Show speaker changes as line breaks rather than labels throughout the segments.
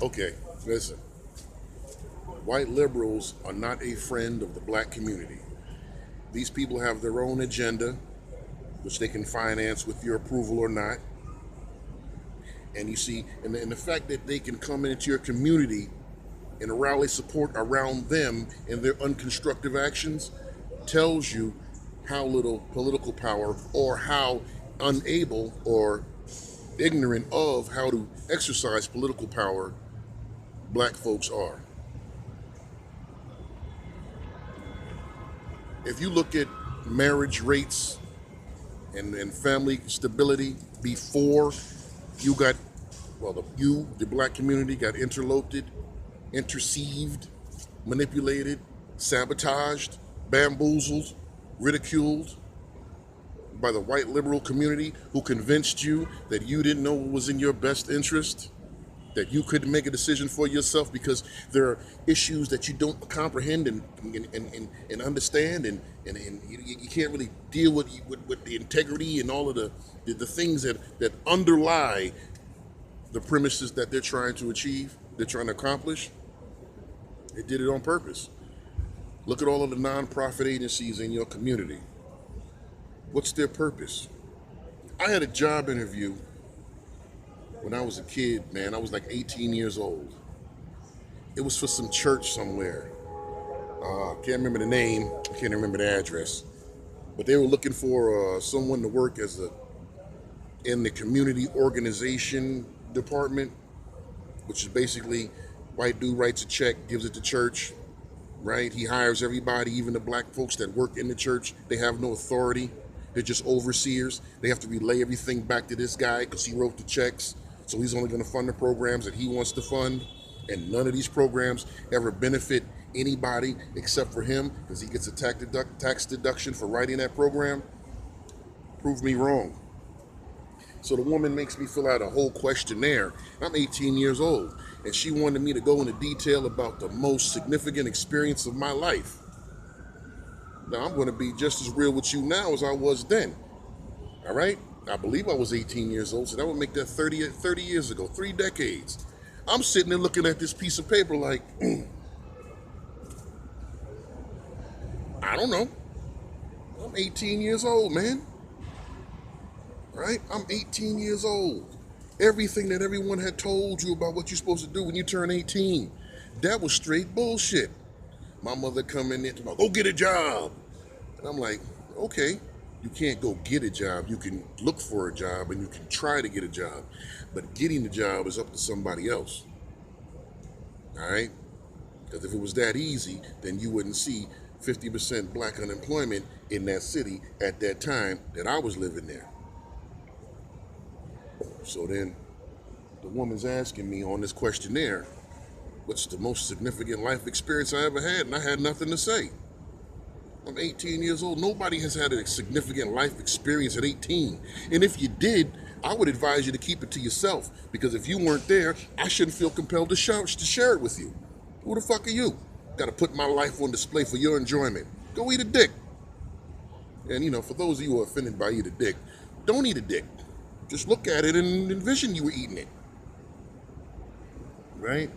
Okay, listen. White liberals are not a friend of the black community. These people have their own agenda, which they can finance with your approval or not. And you see, and the fact that they can come into your community and rally support around them in their unconstructive actions tells you how little political power or how unable or ignorant of how to exercise political power black folks are. If you look at marriage rates and family stability before you got, well, the black community got interloped, interceived, manipulated, sabotaged, bamboozled, ridiculed by the white liberal community who convinced you that you didn't know what was in your best interest, that you couldn't make a decision for yourself because there are issues that you don't comprehend and understand, and you can't really deal with the integrity and all of the things that underlie the premises that they're trying to achieve, they're trying to accomplish. They did it on purpose. Look at all of the nonprofit agencies in your community. What's their purpose? I had a job interview when I was a kid, man. I was like 18 years old. It was for some church somewhere. Can't remember the name, can't remember the address. But they were looking for someone to work in the community organization department, which is basically white dude writes a check, gives it to church, right? He hires everybody, even the black folks that work in the church. They have no authority. They're just overseers. They have to relay everything back to this guy because he wrote the checks. So he's only going to fund the programs that he wants to fund. And none of these programs ever benefit anybody except for him because he gets a tax deduction for writing that program. Prove me wrong. So the woman makes me fill out a whole questionnaire. I'm 18 years old, and she wanted me to go into detail about the most significant experience of my life. Now, I'm going to be just as real with you now as I was then. All right? I believe I was 18 years old, so that would make that 30 years ago, 3 decades. I'm sitting there looking at this piece of paper like, I don't know. I'm 18 years old, man. Right? I'm 18 years old. Everything that everyone had told you about what you're supposed to do when you turn 18, that was straight bullshit. My mother come in there to go get a job. And I'm like, okay, you can't go get a job. You can look for a job and you can try to get a job. But getting the job is up to somebody else. All right? Because if it was that easy, then you wouldn't see 50% black unemployment in that city at that time that I was living there. So then the woman's asking me on this questionnaire, what's the most significant life experience I ever had? And I had nothing to say. I'm 18 years old. Nobody has had a significant life experience at 18. And if you did, I would advise you to keep it to yourself. Because if you weren't there, I shouldn't feel compelled to share it with you. Who the fuck are you? Got to put my life on display for your enjoyment. Go eat a dick. And for those of you who are offended by eat a dick, don't eat a dick. Just look at it and envision you were eating it. Right?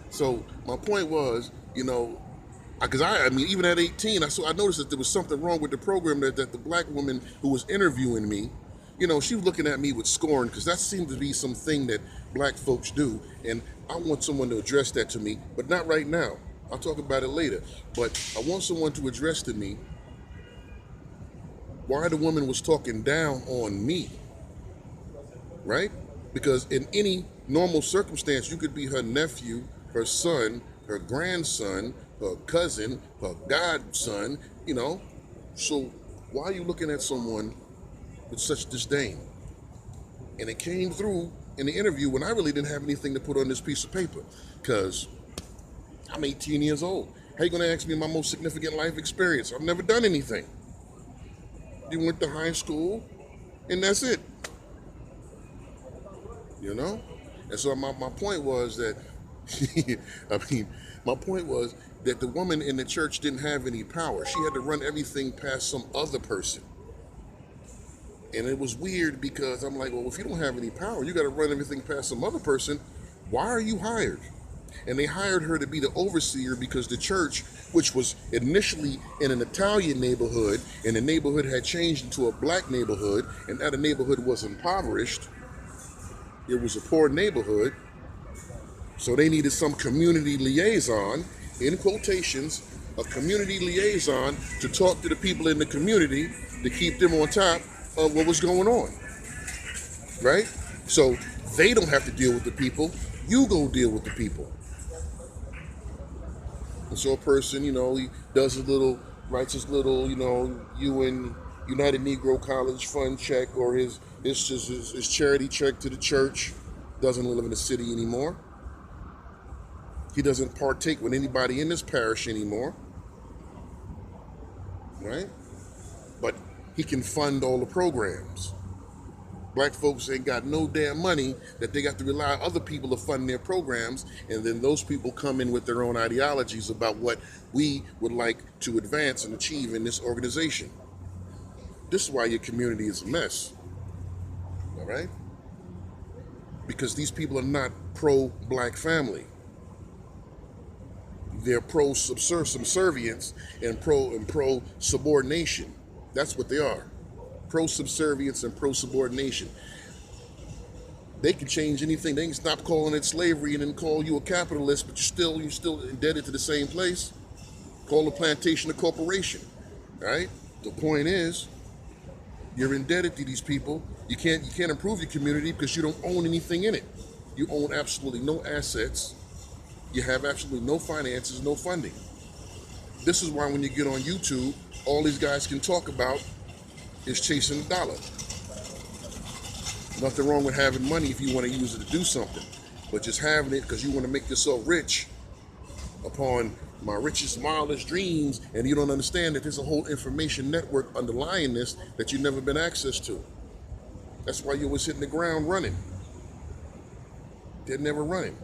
So my point was, because even at 18, I noticed that there was something wrong with the program that the black woman who was interviewing me, she was looking at me with scorn because that seemed to be something that black folks do. And I want someone to address that to me, but not right now. I'll talk about it later. But I want someone to address to me why the woman was talking down on me. Right? Because in any normal circumstance, you could be her nephew, her son, her grandson, her cousin, her godson, So why are you looking at someone with such disdain? And it came through in the interview when I really didn't have anything to put on this piece of paper because I'm 18 years old. How you going to ask me my most significant life experience? I've never done anything. You went to high school and that's it. And so my point was that, my point was that the woman in the church didn't have any power. She had to run everything past some other person. And it was weird because I'm like, well, if you don't have any power, you got to run everything past some other person. Why are you hired? And they hired her to be the overseer because the church, which was initially in an Italian neighborhood, and the neighborhood had changed into a black neighborhood, and that the neighborhood was impoverished, it was a poor neighborhood, so they needed some community liaison, in quotations, a community liaison to talk to the people in the community to keep them on top of what was going on, right? So they don't have to deal with the people, you go deal with the people. And so a person, he does his little, writes his little, UN United Negro College Fund check, or his charity check to the church. Doesn't live in the city anymore. He doesn't partake with anybody in this parish anymore, right? But he can fund all the programs. Black folks ain't got no damn money that they got to rely on other people to fund their programs, and then those people come in with their own ideologies about what we would like to advance and achieve in this organization. This is why your community is a mess, all right? Because these people are not pro-black family. They're pro-subservience and pro-subordination. That's what they are. Pro-subservience and pro-subordination. They can change anything. They can stop calling it slavery and then call you a capitalist, but you're still indebted to the same place. Call the plantation a corporation, right? The point is, you're indebted to these people. You can't improve your community because you don't own anything in it. You own absolutely no assets. You have absolutely no finances, no funding. This is why when you get on YouTube, all these guys can talk about is chasing the dollar. Nothing wrong with having money if you want to use it to do something, but just having it because you want to make yourself rich upon my richest, wildest dreams, and you don't understand that there's a whole information network underlying this that you've never been access to. That's why you're always hitting the ground running. They're never running.